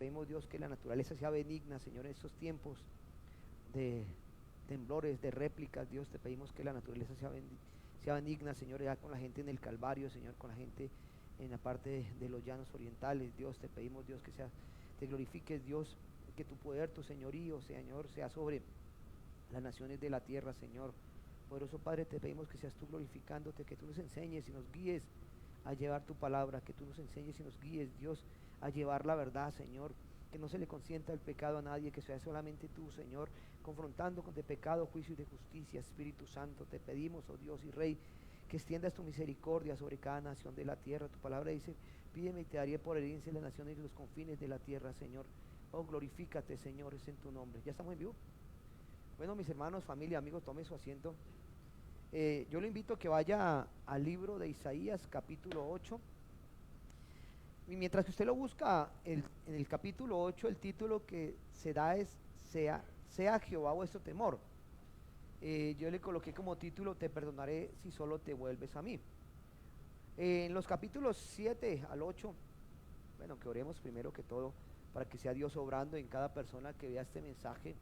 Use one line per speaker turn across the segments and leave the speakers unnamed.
pedimos, Dios, que la naturaleza sea benigna, Señor, en estos tiempos de temblores, de réplicas. Dios, te pedimos que la naturaleza sea benigna, Señor, ya con la gente en el Calvario, Señor, con la gente en la parte de los llanos orientales. Dios, te pedimos, Dios, que te glorifiques, Dios, que tu poder, tu señorío, Señor, sea sobre las naciones de la tierra, Señor. Poderoso Padre, te pedimos que seas tú glorificándote, que tú nos enseñes y nos guíes a llevar tu palabra, que tú nos enseñes y nos guíes, Dios, a llevar la verdad, Señor, que no se le consienta el pecado a nadie, que sea solamente tú, Señor, confrontando con de pecado, juicio y de justicia. Espíritu Santo, te pedimos, oh Dios y Rey, que extiendas tu misericordia sobre cada nación de la tierra. Tu palabra dice, pídeme y te daré por herencia en las naciones y los confines de la tierra, Señor. Oh, glorifícate, Señor, es en tu nombre. ¿Ya estamos en vivo? Bueno, mis hermanos, familia, amigos, tome su asiento. Yo le invito a que vaya al libro de Isaías, capítulo 8. Y mientras que usted lo busca, en el capítulo 8, el título que se da es sea Jehová vuestro temor. Yo le coloqué como título, te perdonaré si solo te vuelves a mí. En los capítulos 7 al 8, bueno, que oremos primero que todo para que sea Dios obrando en cada persona que vea este mensaje,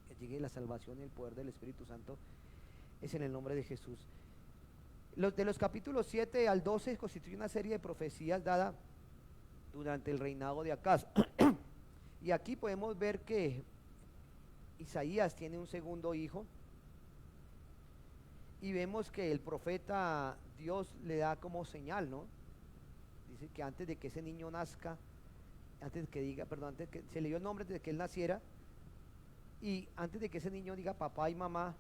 que llegue la salvación y el poder del Espíritu Santo, es en el nombre de Jesús. De los capítulos 7 al 12 constituye una serie de profecías dadas durante el reinado de Acaz. Y aquí podemos ver que Isaías tiene un segundo hijo, y vemos que el profeta, Dios le da como señal, ¿no? Dice que antes de que ese niño nazca, antes de que se le dio el nombre de que él naciera, y antes de que ese niño diga papá y mamá,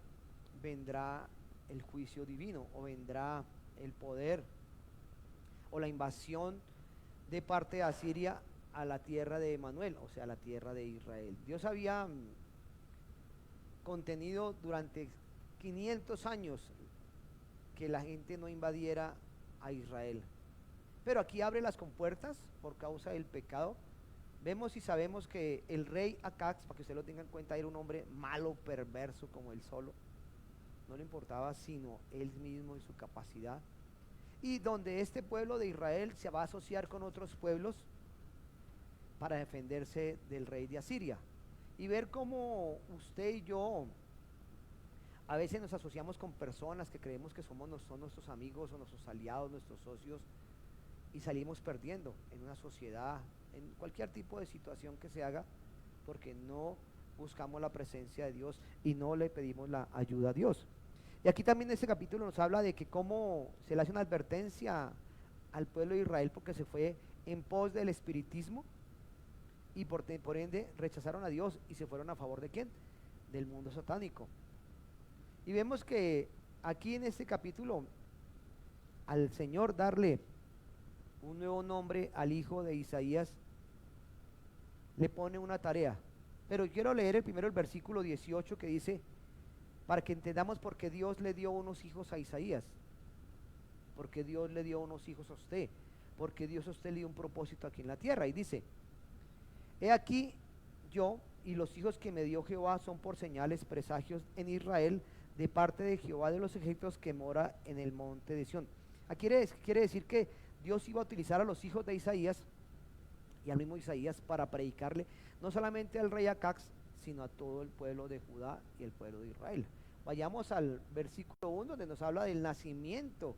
vendrá el juicio divino, o vendrá el poder, o la invasión de parte de Asiria a la tierra de Emanuel, o sea, a la tierra de Israel. Dios había contenido durante 500 años que la gente no invadiera a Israel, pero aquí abre las compuertas por causa del pecado. Vemos y sabemos que el rey Acaz, para que usted lo tenga en cuenta, era un hombre malo, perverso como él solo, no le importaba sino él mismo y su capacidad, y donde este pueblo de Israel se va a asociar con otros pueblos para defenderse del rey de Asiria. Y ver cómo usted y yo a veces nos asociamos con personas que creemos que son nuestros amigos o nuestros aliados, nuestros socios, y salimos perdiendo en una sociedad, en cualquier tipo de situación que se haga, porque no buscamos la presencia de Dios y no le pedimos la ayuda a Dios. Y aquí también en este capítulo nos habla de que cómo se le hace una advertencia al pueblo de Israel porque se fue en pos del espiritismo, y por ende rechazaron a Dios y se fueron a favor de ¿quién? Del mundo satánico. Y vemos que aquí en este capítulo, al Señor darle un nuevo nombre al hijo de Isaías, le pone una tarea. Pero quiero leer primero el versículo 18 que dice, para que entendamos por qué Dios le dio unos hijos a Isaías, porque Dios le dio unos hijos a usted, porque Dios a usted le dio un propósito aquí en la tierra. Y dice, he aquí yo y los hijos que me dio Jehová son por señales, presagios en Israel, de parte de Jehová de los ejércitos que mora en el monte de Sión. Aquí quiere decir que Dios iba a utilizar a los hijos de Isaías y al mismo Isaías para predicarle no solamente al rey Acaz, sino a todo el pueblo de Judá y el pueblo de Israel. Vayamos al versículo 1 donde nos habla del nacimiento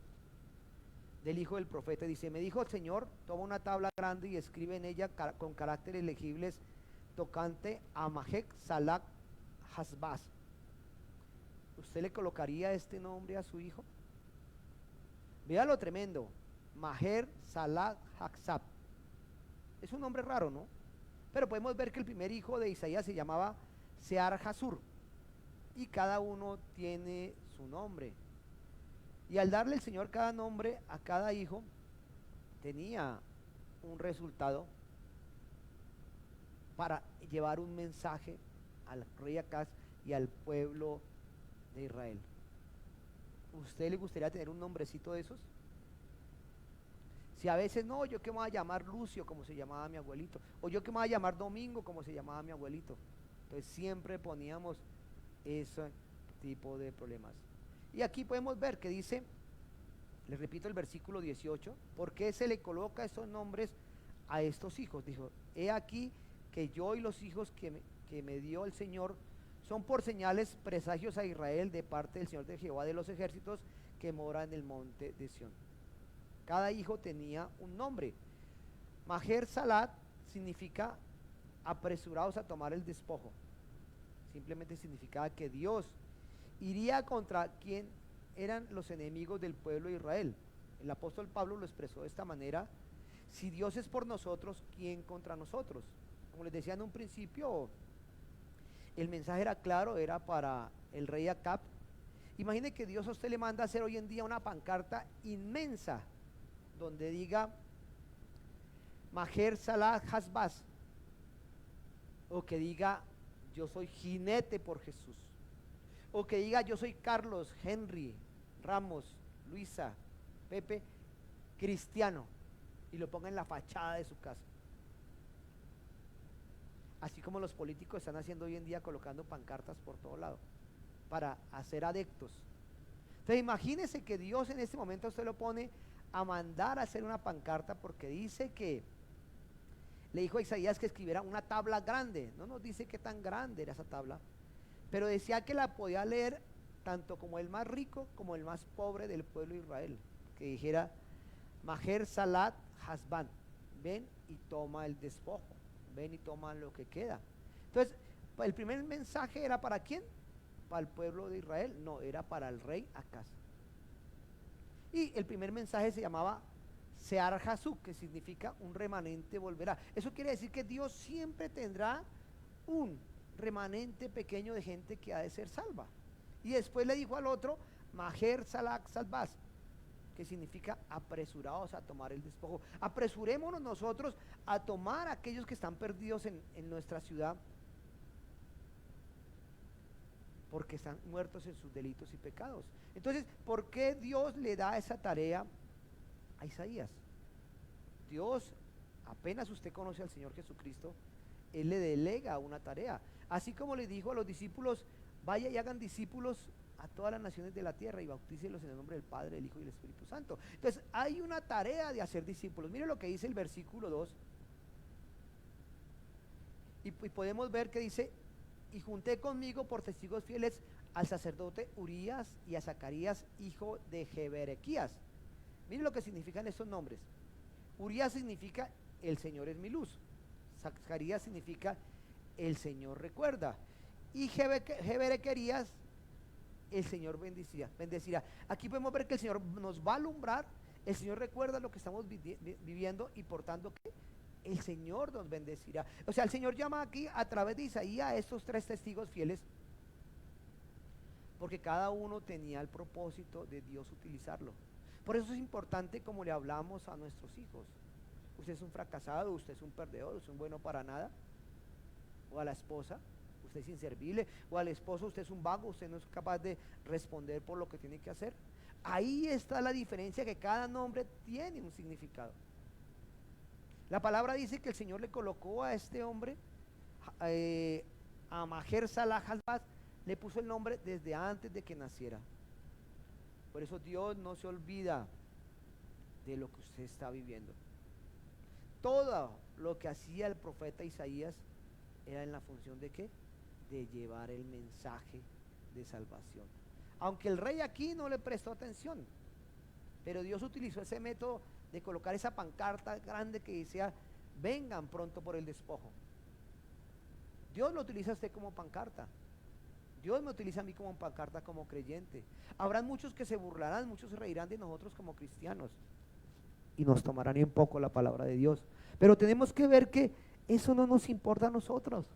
del hijo del profeta. Dice, me dijo el Señor, toma una tabla grande y escribe en ella con caracteres legibles tocante a Mahek Salak Hasbaz. ¿Usted le colocaría este nombre a su hijo? Vea lo tremendo, Maher Salak Haksab. Es un nombre raro, ¿no? Pero podemos ver que el primer hijo de Isaías se llamaba Sear Hasur, y cada uno tiene su nombre. Y al darle el Señor cada nombre a cada hijo, tenía un resultado para llevar un mensaje al rey Acaz y al pueblo de Israel. ¿Usted le gustaría tener un nombrecito de esos? Si a veces no, yo que me voy a llamar Lucio, como se llamaba mi abuelito, o yo que me voy a llamar Domingo, como se llamaba mi abuelito. Entonces siempre poníamos ese tipo de problemas. Y aquí podemos ver que dice, les repito el versículo 18, ¿por qué se le coloca esos nombres a estos hijos. Dijo, he aquí que yo y los hijos que me dio el Señor son por señales presagios a Israel de parte del Señor de Jehová de los ejércitos que mora en el monte de Sión. Cada hijo tenía un nombre. Maher Salat significa apresurados a tomar el despojo. Simplemente significaba que Dios iría contra quien eran los enemigos del pueblo de Israel. El apóstol Pablo lo expresó de esta manera: si Dios es por nosotros, ¿quién contra nosotros? Como les decía en un principio, el mensaje era claro, era para el rey Acab. Imagine que Dios a usted le manda a hacer hoy en día una pancarta inmensa donde diga Maher Salah Hasbaz, o que diga yo soy jinete por Jesús, o que diga yo soy Carlos, Henry, Ramos, Luisa, Pepe, cristiano, y lo ponga en la fachada de su casa. Así como los políticos están haciendo hoy en día, colocando pancartas por todo lado para hacer adeptos. Entonces imagínese que Dios en este momento usted lo pone a mandar a hacer una pancarta, porque dice que le dijo a Isaías que escribiera una tabla grande. No nos dice qué tan grande era esa tabla, pero decía que la podía leer tanto como el más rico como el más pobre del pueblo de Israel, que dijera Maher Salat Hasban, ven y toma el despojo, ven y toma lo que queda. Entonces el primer mensaje era ¿para quién? Para el pueblo de Israel. No, era para el rey Acaz. Y el primer mensaje se llamaba Sear Hasuk, que significa un remanente volverá. Eso quiere decir que Dios siempre tendrá un remanente pequeño de gente que ha de ser salva. Y después le dijo al otro Maher Salak Salvaz, que significa apresurados a tomar el despojo. Apresurémonos nosotros a tomar a aquellos que están perdidos en nuestra ciudad, porque están muertos en sus delitos y pecados. Entonces, ¿por qué Dios le da esa tarea a Isaías? Dios, apenas usted conoce al Señor Jesucristo, Él le delega una tarea. Así como le dijo a los discípulos, vaya y hagan discípulos a todas las naciones de la tierra y bautícelos en el nombre del Padre, del Hijo y del Espíritu Santo. Entonces, hay una tarea de hacer discípulos. Mire lo que dice el versículo 2. Y podemos ver que dice: y junté conmigo por testigos fieles al sacerdote Urías y a Zacarías, hijo de Jeberequías. Miren lo que significan estos nombres. Urías significa el Señor es mi luz. Zacarías significa el Señor recuerda. Y Jeberequías, el Señor bendecirá. Aquí podemos ver que el Señor nos va a alumbrar, el Señor recuerda lo que estamos viviendo, y por tanto que el Señor nos bendecirá. O sea, el Señor llama aquí a través de Isaías a estos tres testigos fieles, porque cada uno tenía el propósito de Dios utilizarlo. Por eso es importante, como le hablamos a nuestros hijos: usted es un fracasado, usted es un perdedor, usted es un bueno para nada. O a la esposa: usted es inservible. O al esposo: usted es un vago, usted no es capaz de responder por lo que tiene que hacer. Ahí está la diferencia, que cada nombre tiene un significado. La palabra dice que el Señor le colocó a este hombre, a Maher Salah Hasbaz, le puso el nombre desde antes de que naciera. Por eso Dios no se olvida de lo que usted está viviendo. Todo lo que hacía el profeta Isaías era en la función de ¿qué? De llevar el mensaje de salvación. Aunque el rey aquí no le prestó atención, pero Dios utilizó ese método de colocar esa pancarta grande que decía: vengan pronto por el despojo. Dios lo utiliza a usted como pancarta. Dios me utiliza a mí como pancarta, como creyente. Habrán muchos que se burlarán, muchos se reirán de nosotros como cristianos y nos tomarán ni un poco la palabra de Dios. Pero tenemos que ver que eso no nos importa a nosotros.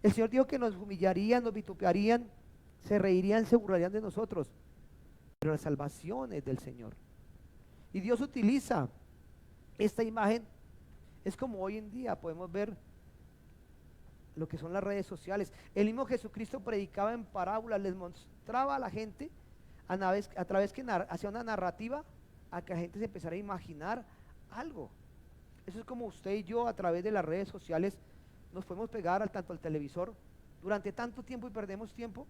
El Señor dijo que nos humillarían, nos vitupearían, se reirían, se burlarían de nosotros, pero la salvación es del Señor. Y Dios utiliza esta imagen. Es como hoy en día podemos ver lo que son las redes sociales. El mismo Jesucristo predicaba en parábolas, les mostraba a la gente a través que hacía una narrativa, a que la gente se empezara a imaginar algo. Eso es como usted y yo, a través de las redes sociales, nos podemos pegar tanto al televisor durante tanto tiempo y perdemos tiempo.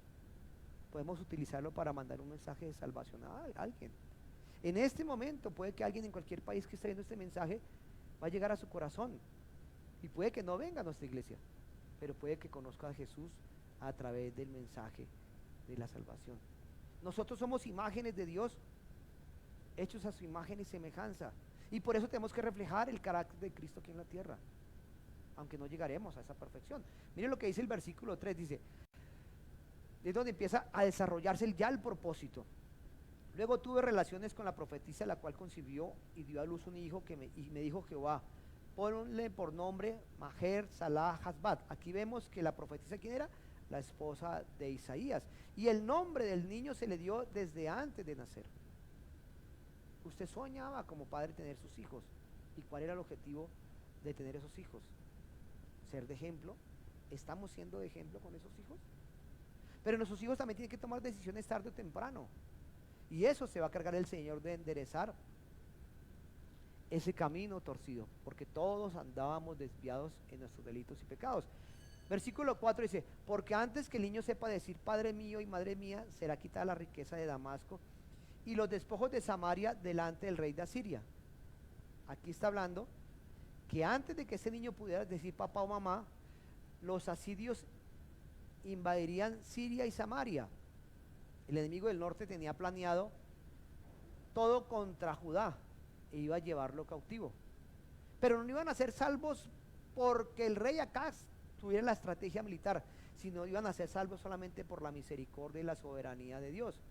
Podemos utilizarlo para mandar un mensaje de salvación a alguien. En este momento puede que alguien en cualquier país que esté viendo este mensaje va a llegar a su corazón. Y puede que no venga a nuestra iglesia, pero puede que conozca a Jesús a través del mensaje de la salvación. Nosotros somos imágenes de Dios, hechos a su imagen y semejanza, y por eso tenemos que reflejar el carácter de Cristo aquí en la tierra, aunque no llegaremos a esa perfección. Miren lo que dice el versículo 3, dice, es donde empieza a desarrollarse ya el propósito. Luego tuve relaciones con la profetisa, la cual concibió y dio a luz un hijo y me dijo Jehová, ponle por nombre Maher Salah Hasbat. Aquí vemos que la profetisa, ¿quién era? La esposa de Isaías, y el nombre del niño se le dio desde antes de nacer. Usted soñaba como padre tener sus hijos, ¿y cuál era el objetivo de tener esos hijos? Ser de ejemplo. ¿Estamos siendo de ejemplo con esos hijos? Pero nuestros hijos también tienen que tomar decisiones tarde o temprano, y eso se va a cargar el Señor de enderezar ese camino torcido, porque todos andábamos desviados en nuestros delitos y pecados. Versículo 4 dice, porque antes que el niño sepa decir Padre mío y Madre mía, será quitada la riqueza de Damasco y los despojos de Samaria delante del rey de Asiria. Aquí está hablando que antes de que ese niño pudiera decir papá o mamá, los asirios invadirían Siria y Samaria. El enemigo del norte tenía planeado todo contra Judá e iba a llevarlo cautivo, pero no iban a ser salvos porque el rey Acaz tuviera la estrategia militar, sino iban a ser salvos solamente por la misericordia y la soberanía de Dios.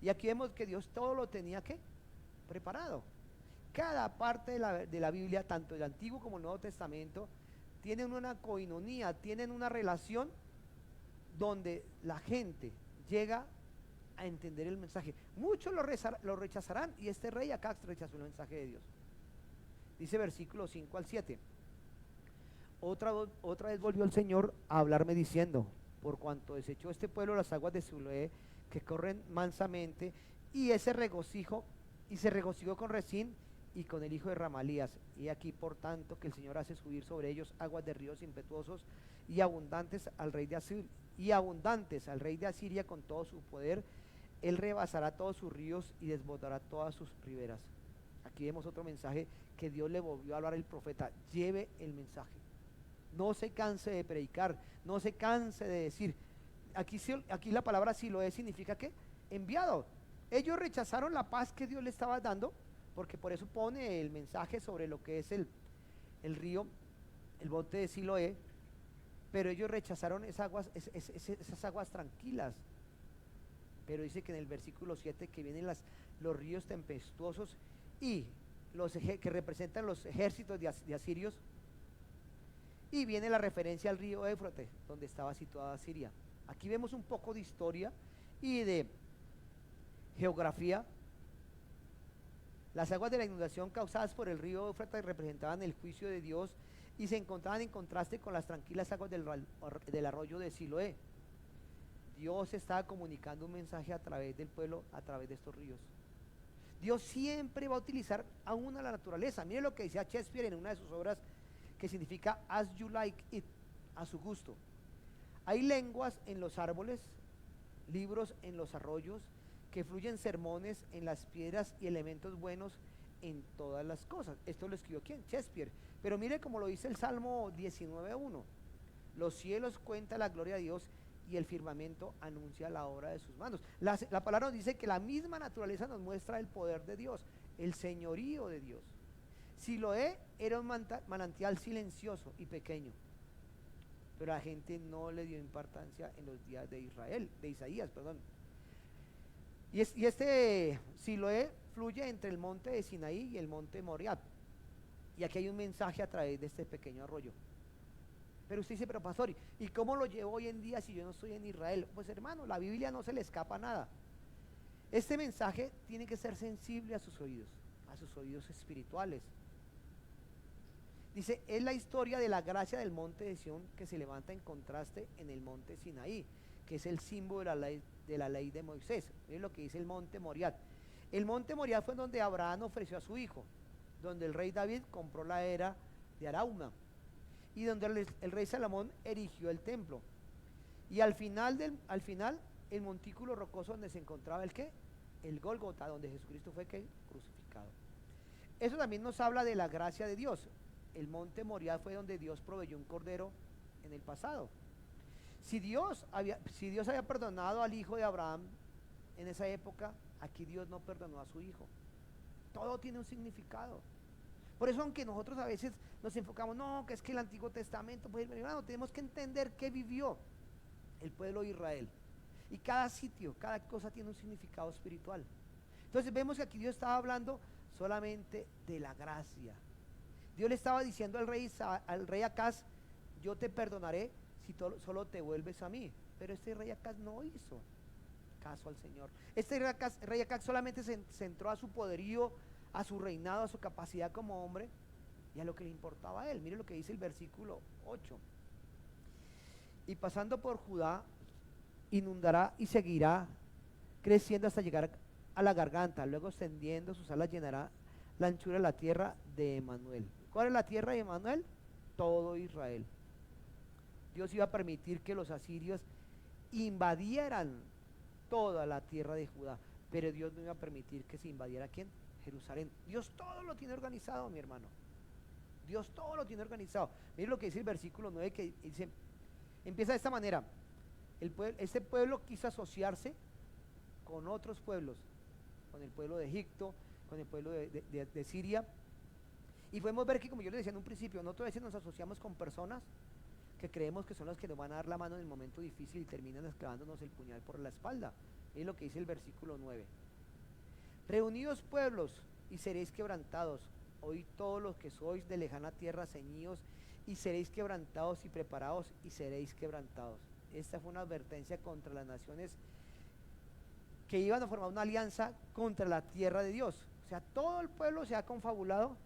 Y aquí vemos que Dios todo lo tenía ¿qué? Preparado. Cada parte de la Biblia, tanto el Antiguo como el Nuevo Testamento, tienen una coinonía, tienen una relación donde la gente llega a entender el mensaje. Muchos lo rechazarán, y este rey Acaz rechazó el mensaje de Dios. Dice versículos 5 al 7. Otra vez volvió el Señor a hablarme diciendo, por cuanto desechó este pueblo las aguas de Siloé que corren mansamente, y se regocijó con Rezín y con el hijo de Ramalías. Y aquí por tanto que el Señor hace subir sobre ellos aguas de ríos impetuosos y abundantes al rey de Asiria con todo su poder. Él rebasará todos sus ríos y desbordará todas sus riberas. Aquí vemos otro mensaje que Dios le volvió a hablar al profeta. Lleve el mensaje, no se canse de predicar, no se canse de decir. Aquí la palabra Siloé significa ¿qué? Enviado. Ellos rechazaron la paz que Dios le estaba dando, porque por eso pone el mensaje sobre lo que es el río, el monte de Siloé, pero ellos rechazaron esas aguas tranquilas. Pero dice que en el versículo 7 que vienen los ríos tempestuosos y que representan los ejércitos de asirios, y viene la referencia al río Éufrates, donde estaba situada Siria. Aquí vemos un poco de historia y de geografía. Las aguas de la inundación causadas por el río Éufrates representaban el juicio de Dios y se encontraban en contraste con las tranquilas aguas del arroyo de Siloé. Dios estaba comunicando un mensaje a través del pueblo, a través de estos ríos. Dios siempre va a utilizar aún a la naturaleza. Mire lo que decía Shakespeare en una de sus obras, que significa as you like it, a su gusto. Hay lenguas en los árboles, libros en los arroyos, que fluyen sermones en las piedras y elementos buenos en todas las cosas. Esto lo escribió ¿quién? Shakespeare. Pero mire como lo dice el Salmo 19:1. Los cielos cuentan la gloria de Dios y el firmamento anuncia la obra de sus manos. La palabra nos dice que la misma naturaleza nos muestra el poder de Dios, el señorío de Dios. Siloé era un manantial silencioso y pequeño, pero la gente no le dio importancia en los días de Isaías. Y este Siloé fluye entre el monte de Sinaí y el monte Moriah. Y aquí hay un mensaje a través de este pequeño arroyo. Pero usted dice, pero pastor, ¿y cómo lo llevo hoy en día si yo no estoy en Israel? Pues hermano, la Biblia no se le escapa nada. Este mensaje tiene que ser sensible a sus oídos espirituales. Dice, es la historia de la gracia del monte de Sión que se levanta en contraste en el monte Sinaí, que es el símbolo de la ley de Moisés. Miren lo que dice el monte Moriah. El monte Moriah fue donde Abraham ofreció a su hijo, donde el rey David compró la era de Arauna, y donde el rey Salomón erigió el templo. Y al final el montículo rocoso donde se encontraba el Gólgota, donde Jesucristo fue crucificado. Eso también nos habla de la gracia de Dios. el monte Moriah fue donde Dios proveyó un cordero en el pasado. Si Dios había perdonado al hijo de Abraham en esa época, aquí Dios no perdonó a su hijo. Todo tiene un significado. Por eso, aunque nosotros a veces nos enfocamos, no, que es que el Antiguo Testamento, pues hermano, tenemos que entender qué vivió el pueblo de Israel. Y cada sitio, cada cosa tiene un significado espiritual. Entonces vemos que aquí Dios estaba hablando solamente de la gracia. Dios le estaba diciendo al rey Acaz, yo te perdonaré si solo te vuelves a mí. Pero este rey Acaz no hizo caso al Señor. Este rey Acaz solamente se centró a su poderío, a su reinado, a su capacidad como hombre y a lo que le importaba a él. Mire lo que dice el versículo 8. Y pasando por Judá, inundará y seguirá creciendo hasta llegar a la garganta, luego extendiendo sus alas llenará la anchura de la tierra de Emanuel. ¿Cuál es la tierra de Emanuel? Todo Israel. Dios iba a permitir que los asirios invadieran toda la tierra de Judá, pero Dios no iba a permitir que se invadiera ¿quién? Jerusalén. Dios todo lo tiene organizado, mi hermano. Dios todo lo tiene organizado. Mire lo que dice el versículo 9, que dice, empieza de esta manera: este pueblo quiso asociarse con otros pueblos, con el pueblo de Egipto, con el pueblo de Siria, y podemos ver que, como yo les decía en un principio, nosotros a veces nos asociamos con personas que creemos que son las que nos van a dar la mano en el momento difícil y terminan clavándonos el puñal por la espalda. Es lo que dice el versículo 9. Reunidos pueblos y seréis quebrantados, oíd todos los que sois de lejana tierra, ceñidos y seréis quebrantados y preparados y seréis quebrantados. Esta fue una advertencia contra las naciones que iban a formar una alianza contra la tierra de Dios. O sea, todo el pueblo se ha confabulado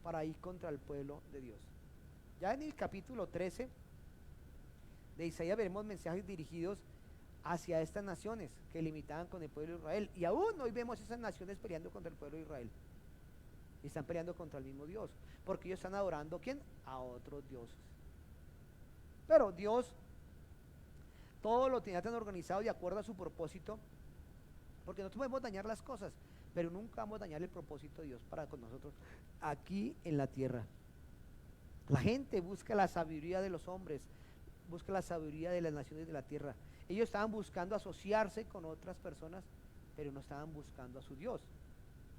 para ir contra el pueblo de Dios. Ya en el capítulo 13 de Isaías veremos mensajes dirigidos hacia estas naciones que limitaban con el pueblo de Israel, y aún hoy vemos esas naciones peleando contra el pueblo de Israel y están peleando contra el mismo Dios, porque ellos están adorando ¿a quién? A otros dioses. Pero Dios todo lo tenía tan organizado de acuerdo a su propósito, porque nosotros podemos dañar las cosas, pero nunca vamos a dañar el propósito de Dios para con nosotros aquí en la tierra. La gente busca la sabiduría de los hombres, busca la sabiduría de las naciones de la tierra. Ellos estaban buscando asociarse con otras personas, pero no estaban buscando a su Dios.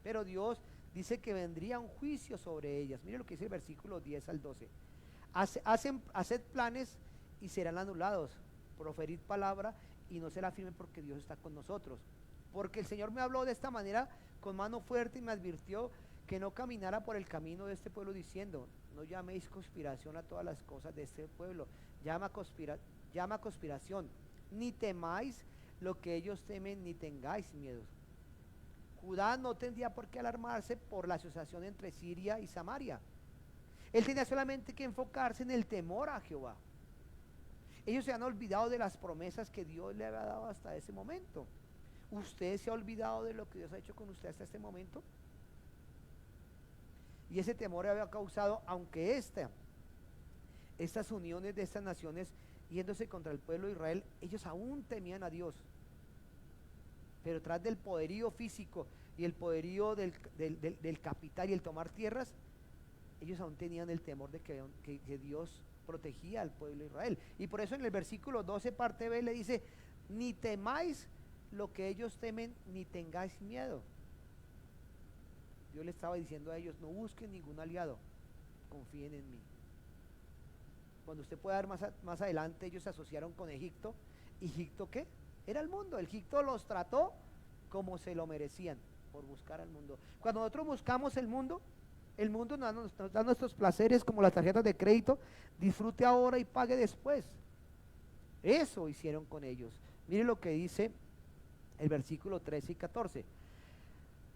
Pero Dios dice que vendría un juicio sobre ellas. Mire lo que dice el versículo 10 al 12. Haced planes y serán anulados. Proferid palabra y no será firme, porque Dios está con nosotros. Porque el Señor me habló de esta manera con mano fuerte y me advirtió que no caminara por el camino de este pueblo, diciendo: no llaméis conspiración a todas las cosas de este pueblo, llama conspiración, ni temáis lo que ellos temen, ni tengáis miedo. Judá no tendría por qué alarmarse por la asociación entre Siria y Samaria. Él tenía solamente que enfocarse en el temor a Jehová. Ellos se han olvidado de las promesas que Dios le había dado hasta ese momento. ¿Usted se ha olvidado de lo que Dios ha hecho con usted hasta este momento? Y ese temor había causado, aunque estas uniones de estas naciones yéndose contra el pueblo de Israel, ellos aún temían a Dios. Pero tras del poderío físico y el poderío del capital y el tomar tierras, ellos aún tenían el temor de que Dios protegía al pueblo de Israel. Y por eso en el versículo 12 parte B le dice: ni temáis lo que ellos temen, ni tengáis miedo. Dios le estaba diciendo a ellos: no busquen ningún aliado, confíen en mí. Cuando usted pueda ver más adelante, ellos se asociaron con Egipto. ¿Egipto qué? Era el mundo. Egipto los trató como se lo merecían por buscar al mundo. Cuando nosotros buscamos el mundo nos da nuestros placeres, como las tarjetas de crédito: disfrute ahora y pague después. Eso hicieron con ellos. Mire lo que dice el versículo 13 y 14.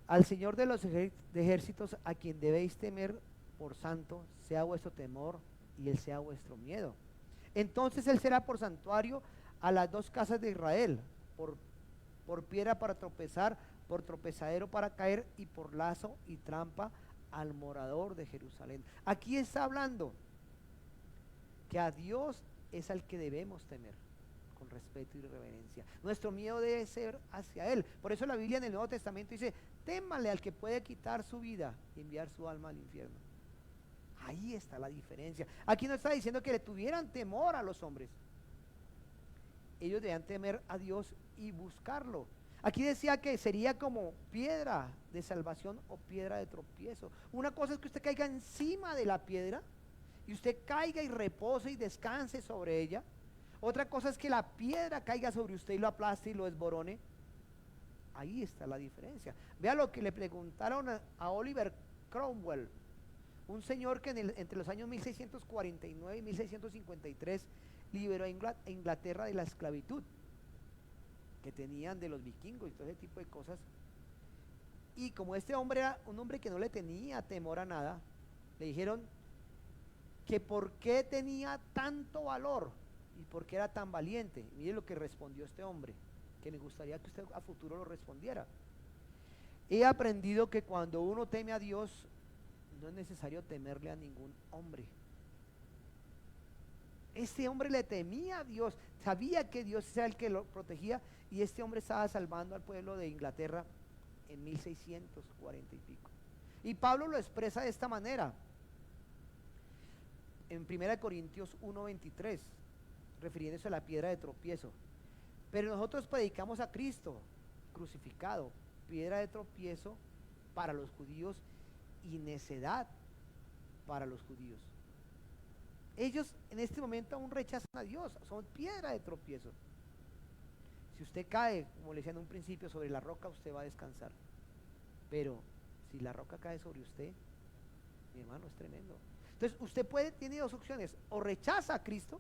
Al Señor de los ejércitos, a quien debéis temer por santo, sea vuestro temor y Él sea vuestro miedo. Entonces Él será por santuario a las dos casas de Israel, por piedra para tropezar, por tropezadero para caer, y por lazo y trampa al morador de Jerusalén. Aquí está hablando que a Dios es al que debemos temer con respeto y reverencia. Nuestro miedo debe ser hacia Él. Por eso la Biblia en el Nuevo Testamento dice: témale al que puede quitar su vida y enviar su alma al infierno. Ahí está la diferencia. Aquí no está diciendo que le tuvieran temor a los hombres. Ellos debían temer a Dios y buscarlo. Aquí decía que sería como piedra de salvación o piedra de tropiezo. Una cosa es que usted caiga encima de la piedra y usted caiga y repose y descanse sobre ella. Otra cosa es que la piedra caiga sobre usted y lo aplaste y lo desborone. Ahí está la diferencia. Vea lo que le preguntaron a Oliver Cromwell, un señor que entre los años 1649 y 1653 liberó a Inglaterra de la esclavitud que tenían de los vikingos y todo ese tipo de cosas. Y como este hombre era un hombre que no le tenía temor a nada, le dijeron que por qué tenía tanto valor y por qué era tan valiente. Y mire lo que respondió este hombre, que me gustaría que usted a futuro lo respondiera. He aprendido que cuando uno teme a Dios, no es necesario temerle a ningún hombre. Este hombre le temía a Dios, sabía que Dios era el que lo protegía, y este hombre estaba salvando al pueblo de Inglaterra en 1640 y pico. Y Pablo lo expresa de esta manera en 1 Corintios 1:23, refiriéndose a la piedra de tropiezo. Pero nosotros predicamos a Cristo crucificado, piedra de tropiezo para los judíos y necedad para los judíos. Ellos en este momento aún rechazan a Dios, son piedra de tropiezo. Si usted cae, como le decía en un principio, sobre la roca, usted va a descansar. Pero si la roca cae sobre usted, mi hermano, es tremendo. Entonces usted tiene dos opciones: o rechaza a Cristo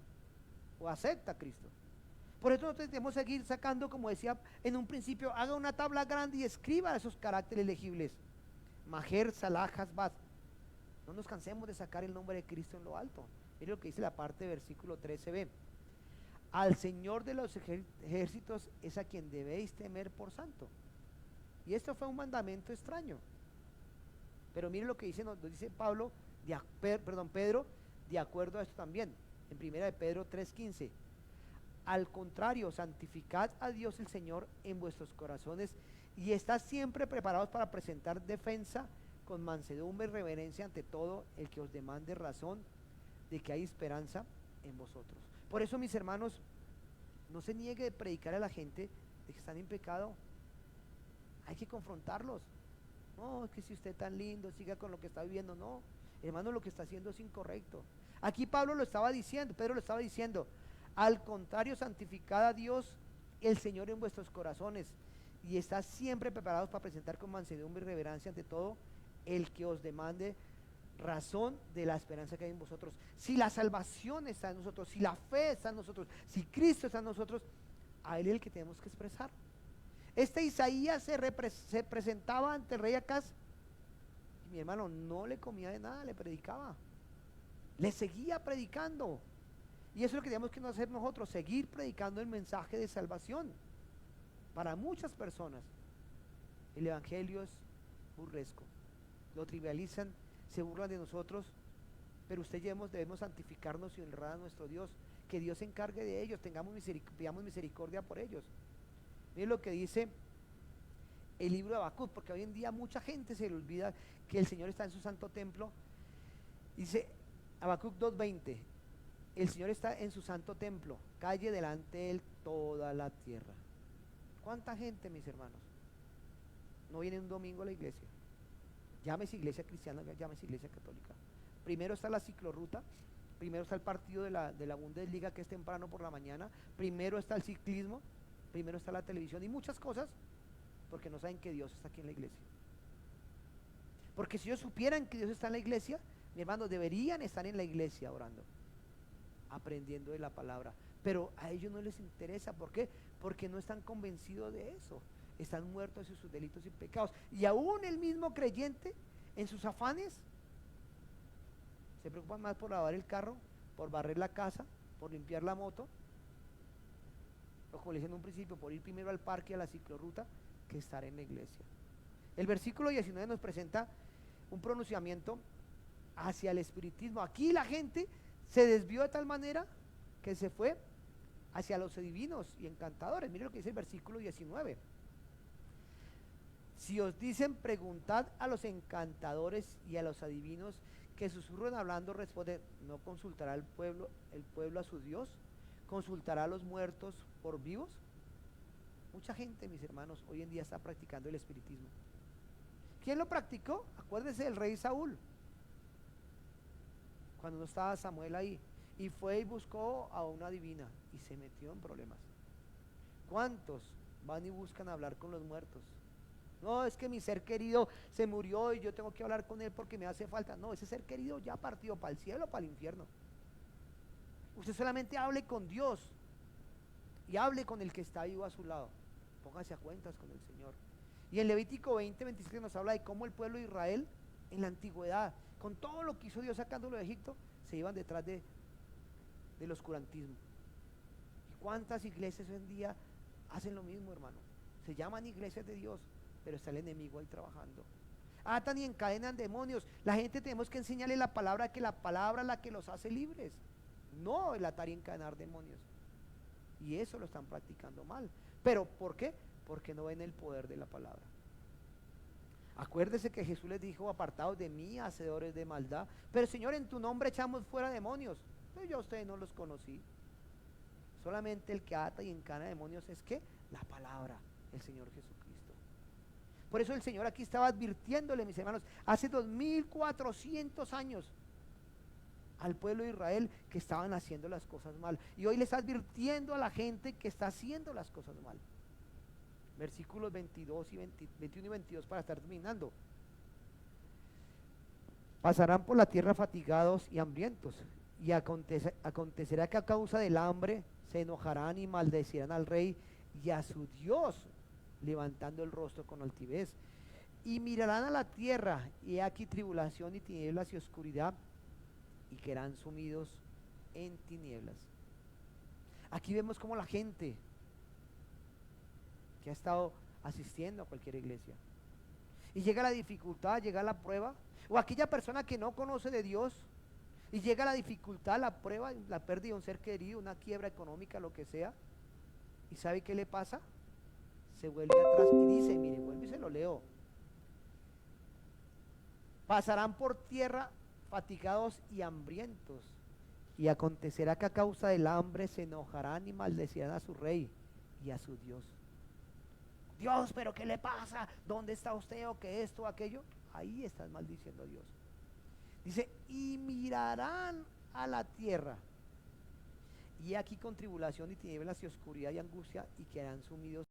o acepta a Cristo. Por eso nosotros debemos seguir sacando, como decía en un principio, haga una tabla grande y escriba esos caracteres legibles: Majer, Salah, Hasbat. No nos cansemos de sacar el nombre de Cristo en lo alto. Mire lo que dice la parte de versículo 13b: al Señor de los ejércitos es a quien debéis temer por santo. Y esto fue un mandamiento extraño, pero mire lo que dice, nos dice Pedro, de acuerdo a esto también, en 1 de Pedro 3:15: al contrario, santificad a Dios el Señor en vuestros corazones y estad siempre preparados para presentar defensa con mansedumbre y reverencia ante todo el que os demande razón de que hay esperanza en vosotros. Por eso, mis hermanos, no se niegue de predicar a la gente de que están en pecado. Hay que confrontarlos. No, es que si usted es tan lindo, siga con lo que está viviendo. No, hermano, lo que está haciendo es incorrecto. Aquí Pedro lo estaba diciendo: al contrario, santificad a Dios el Señor en vuestros corazones y estad siempre preparados para presentar con mansedumbre y reverencia ante todo el que os demande razón de la esperanza que hay en vosotros. Si la salvación está en nosotros, si la fe está en nosotros, si Cristo está en nosotros, a Él es el que tenemos que expresar. Este Isaías se presentaba ante el rey Acaz y mi hermano no le comía de nada, le predicaba, le seguía predicando. Y eso es lo que tenemos que hacer nosotros: seguir predicando el mensaje de salvación para muchas personas. El evangelio es burlesco, lo trivializan, se burlan de nosotros, pero debemos santificarnos y honrar a nuestro Dios, que Dios se encargue de ellos, pidamos misericordia por ellos. Miren lo que dice el libro de Habacuc, porque hoy en día mucha gente se le olvida que el Señor está en su santo templo. Dice Habacuc 2:20: el Señor está en su santo templo, calle delante de Él toda la tierra. ¿Cuánta gente, mis hermanos, no viene un domingo a la iglesia? Llámese iglesia cristiana, llámese iglesia católica. Primero está la ciclorruta, primero está el partido de la Bundesliga, que es temprano por la mañana, primero está el ciclismo, primero está la televisión y muchas cosas, porque no saben que Dios está aquí en la iglesia. Porque si ellos supieran que Dios está en la iglesia, mi hermano, deberían estar en la iglesia orando, aprendiendo de la palabra, pero a ellos no les interesa. ¿Por qué? Porque no están convencidos de eso, están muertos en sus delitos y pecados. Y aún el mismo creyente, en sus afanes, se preocupa más por lavar el carro, por barrer la casa, por limpiar la moto, o como le decía en un principio, por ir primero al parque, a la ciclorruta, que estar en la iglesia. El versículo 19 nos presenta un pronunciamiento hacia el espiritismo. Aquí la gente se desvió de tal manera que se fue hacia los adivinos y encantadores. Mire lo que dice el versículo 19: si os dicen, preguntad a los encantadores y a los adivinos que susurran hablando responde, ¿no consultará el pueblo a su Dios? ¿Consultará a los muertos por vivos? Mucha gente, mis hermanos, hoy en día está practicando el espiritismo. ¿Quién lo practicó? Acuérdese del rey Saúl, cuando no estaba Samuel ahí, y fue y buscó a una divina y se metió en problemas. ¿Cuántos van y buscan hablar con los muertos? No, es que mi ser querido se murió y yo tengo que hablar con él porque me hace falta. No, ese ser querido ya partió para el cielo o para el infierno. Usted solamente hable con Dios y hable con el que está vivo a su lado. Póngase a cuentas con el Señor. Y en Levítico 20:27 nos habla de cómo el pueblo de Israel en la antigüedad, con todo lo que hizo Dios sacándolo de Egipto, se iban detrás del oscurantismo. ¿Y cuántas iglesias hoy en día hacen lo mismo, hermano? Se llaman iglesias de Dios, pero está el enemigo ahí trabajando. Atan y encadenan demonios. La gente tenemos que enseñarle la palabra, que la palabra es la que los hace libres, no el atar y encadenar demonios. Y eso lo están practicando mal. ¿Pero por qué? Porque no ven el poder de la palabra. Acuérdese que Jesús les dijo, apartados de mí, hacedores de maldad. Pero Señor, en tu nombre echamos fuera demonios. Pero yo a ustedes no los conocí. Solamente el que ata y encadena demonios es que la palabra, el Señor Jesucristo. Por eso el Señor aquí estaba advirtiéndole, mis hermanos, hace 2400 años al pueblo de Israel que estaban haciendo las cosas mal. Y hoy le está advirtiendo a la gente que está haciendo las cosas mal. Versículos 21 y 22 para estar terminando. Pasarán por la tierra fatigados y hambrientos, y acontecerá que a causa del hambre se enojarán y maldecirán al rey y a su Dios, levantando el rostro con altivez. Y mirarán a la tierra, y aquí tribulación y tinieblas y oscuridad, y quedarán sumidos en tinieblas. Aquí vemos como la gente que ha estado asistiendo a cualquier iglesia, y llega la dificultad, llega la prueba, o aquella persona que no conoce de Dios, y llega la dificultad, la prueba, la pérdida de un ser querido, una quiebra económica, lo que sea, y ¿sabe qué le pasa? Se vuelve atrás y dice, mire, vuelve y se lo leo. Pasarán por tierra fatigados y hambrientos, y acontecerá que a causa del hambre se enojarán y maldecirán a su rey y a su Dios. Dios, pero ¿qué le pasa? ¿Dónde está usted? ¿O qué esto o aquello? Ahí estás maldiciendo a Dios. Dice, y mirarán a la tierra, y aquí con tribulación y tinieblas y oscuridad y angustia, y quedarán sumidos